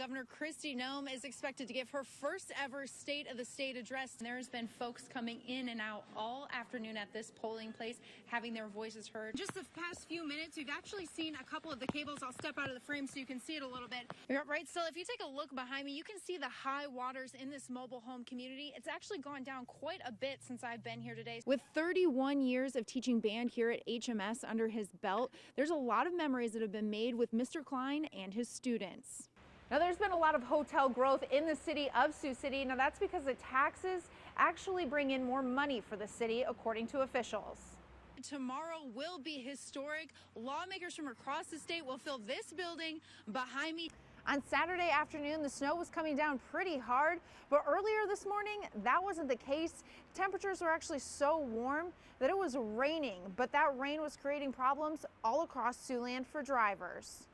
Governor Kristi Noem is expected to give her first ever State of the State address. And there has been folks coming in and out all afternoon at this polling place, having their voices heard. Just the past few minutes, we've actually seen a couple of the cables. I'll step out of the frame so you can see it a little bit. Right still, if you take a look behind me, you can see the high waters in this mobile home community. It's actually gone down quite a bit since I've been here today. With 31 years of teaching band here at HMS under his belt, there's a lot of memories that have been made with Mr. Klein and his students. Now, there's been a lot of hotel growth in the city of Sioux City. Now, that's because the taxes actually bring in more money for the city, according to officials. Tomorrow will be historic. Lawmakers from across the state will fill this building behind me. On Saturday afternoon, the snow was coming down pretty hard, but earlier this morning, that wasn't the case. Temperatures were actually so warm that it was raining, but that rain was creating problems all across Siouxland for drivers.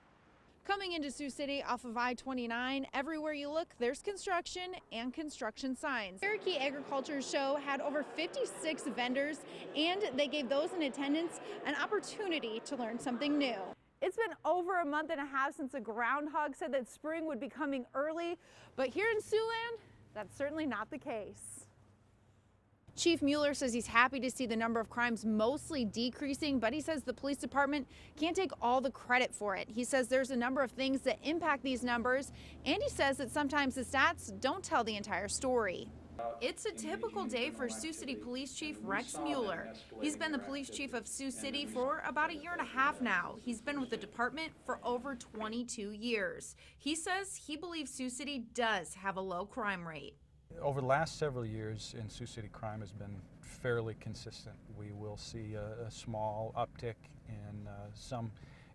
Coming into Sioux City off of I-29, everywhere you look, there's construction and construction signs. Cherokee Agriculture Show had over 56 vendors, and they gave those in attendance an opportunity to learn something new. It's been over a month and a half since a groundhog said that spring would be coming early, but here in Siouxland, that's certainly not the case. Chief Mueller says he's happy to see the number of crimes mostly decreasing, but he says the police department can't take all the credit for it. He says there's a number of things that impact these numbers, and he says that sometimes the stats don't tell the entire story. It's a typical day for Sioux City Police Chief Rex Mueller. He's been the police chief of Sioux City for about a year and a half now. He's been with the department for over 22 years. He says he believes Sioux City does have a low crime rate. Over the last several years in Sioux City, crime has been fairly consistent. We will see a small uptick in some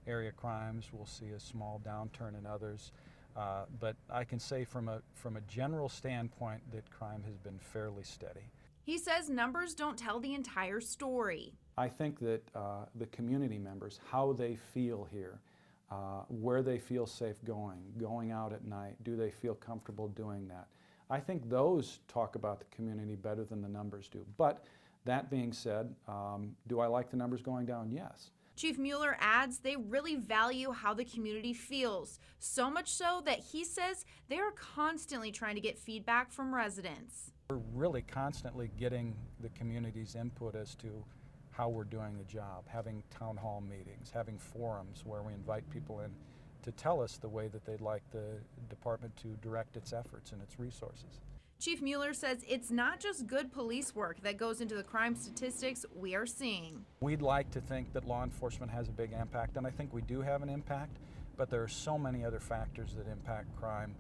area crimes. We'll see a small downturn in others. But I can say from a general standpoint that crime has been fairly steady. He says numbers don't tell the entire story. I think that the community members, how they feel here, where they feel safe going out at night, do they feel comfortable doing that? I think those talk about the community better than the numbers do. But that being said, do I like the numbers going down? Yes. Chief Mueller adds they really value how the community feels, so much so that he says they are constantly trying to get feedback from residents. We're really constantly getting the community's input as to how we're doing the job, having town hall meetings, having forums where we invite people in to tell us the way that they'd like the department to direct its efforts and its resources. Chief Mueller says it's not just good police work that goes into the crime statistics we are seeing. We'd like to think that law enforcement has a big impact, and I think we do have an impact, but there are so many other factors that impact crime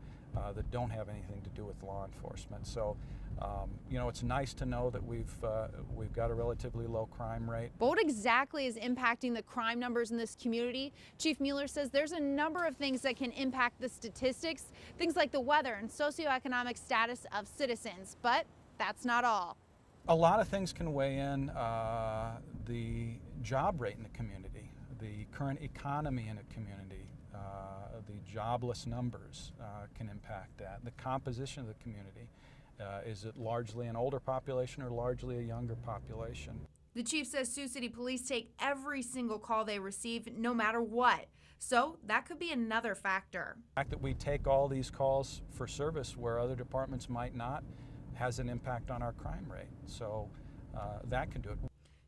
that don't have anything to do with law enforcement. So, you know, it's nice to know that we've got a relatively low crime rate. But what exactly is impacting the crime numbers in this community? Chief Mueller says there's a number of things that can impact the statistics, things like the weather and socioeconomic status of citizens, but that's not all. A lot of things can weigh in. The job rate in the community, the current economy in a community, the jobless numbers can impact that. The composition of the community. Is it largely an older population or largely a younger population? The chief says Sioux City police take every single call they receive, no matter what. So that could be another factor. The fact that we take all these calls for service where other departments might not has an impact on our crime rate. So that can do it.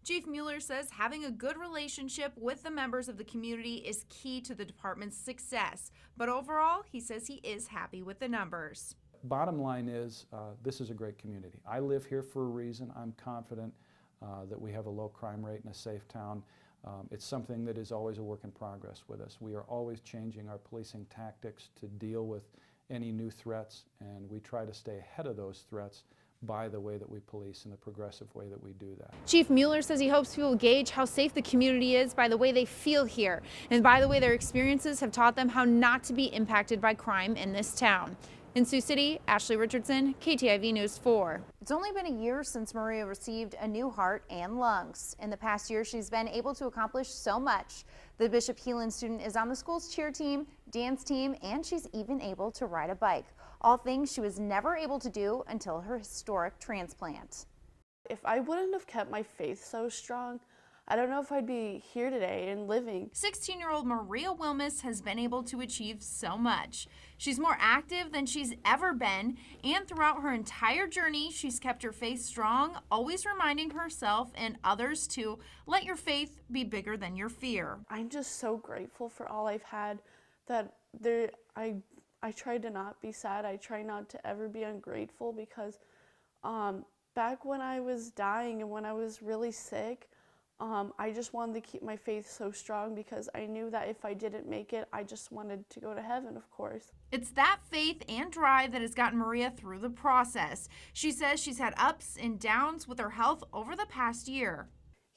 Chief Mueller says having a good relationship with the members of the community is key to the department's success. But overall, he says he is happy with the numbers. Bottom line is, this is a great community. I live here for a reason. I'm confident that we have a low crime rate and a safe town. It's something that is always a work in progress with us. We are always changing our policing tactics to deal with any new threats, and we try to stay ahead of those threats by the way that we police and the progressive way that we do that. Chief Mueller says he hopes people gauge how safe the community is by the way they feel here and by the way their experiences have taught them how not to be impacted by crime in this town. In Sioux City, Ashley Richardson, KTIV News 4. It's only been a year since Maria received a new heart and lungs. In the past year, she's been able to accomplish so much. The Bishop Heelan student is on the school's cheer team, dance team, and she's even able to ride a bike. All things she was never able to do until her historic transplant. If I wouldn't have kept my faith so strong, I don't know if I'd be here today and living. 16-year-old Maria Wilmus has been able to achieve so much. She's more active than she's ever been, and throughout her entire journey, she's kept her faith strong, always reminding herself and others to let your faith be bigger than your fear. I'm just so grateful for all I've had, that I try to not be sad. I try not to ever be ungrateful, because back when I was dying and when I was really sick, I just wanted to keep my faith so strong, because I knew that if I didn't make it, I just wanted to go to heaven, of course. It's that faith and drive that has gotten Maria through the process. She says she's had ups and downs with her health over the past year.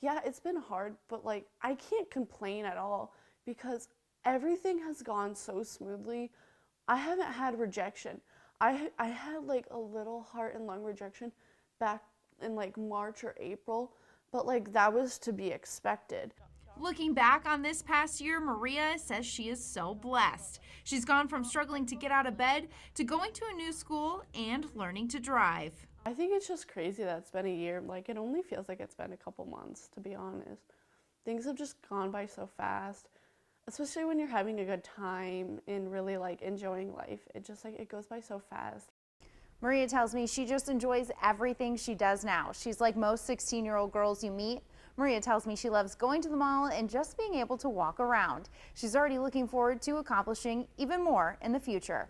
Yeah, it's been hard, but like, I can't complain at all, because everything has gone so smoothly. I haven't had rejection. I had like a little heart and lung rejection back in like March or April, but like that was to be expected. Looking back on this past year, Maria says she is so blessed. She's gone from struggling to get out of bed to going to a new school and learning to drive. I think it's just crazy that it's been a year. Like, it only feels like it's been a couple months, to be honest. Things have just gone by so fast, especially when you're having a good time and really like enjoying life. It just like, it goes by so fast. Maria tells me she just enjoys everything she does now. She's like most 16-year-old girls you meet. Maria tells me she loves going to the mall and just being able to walk around. She's already looking forward to accomplishing even more in the future.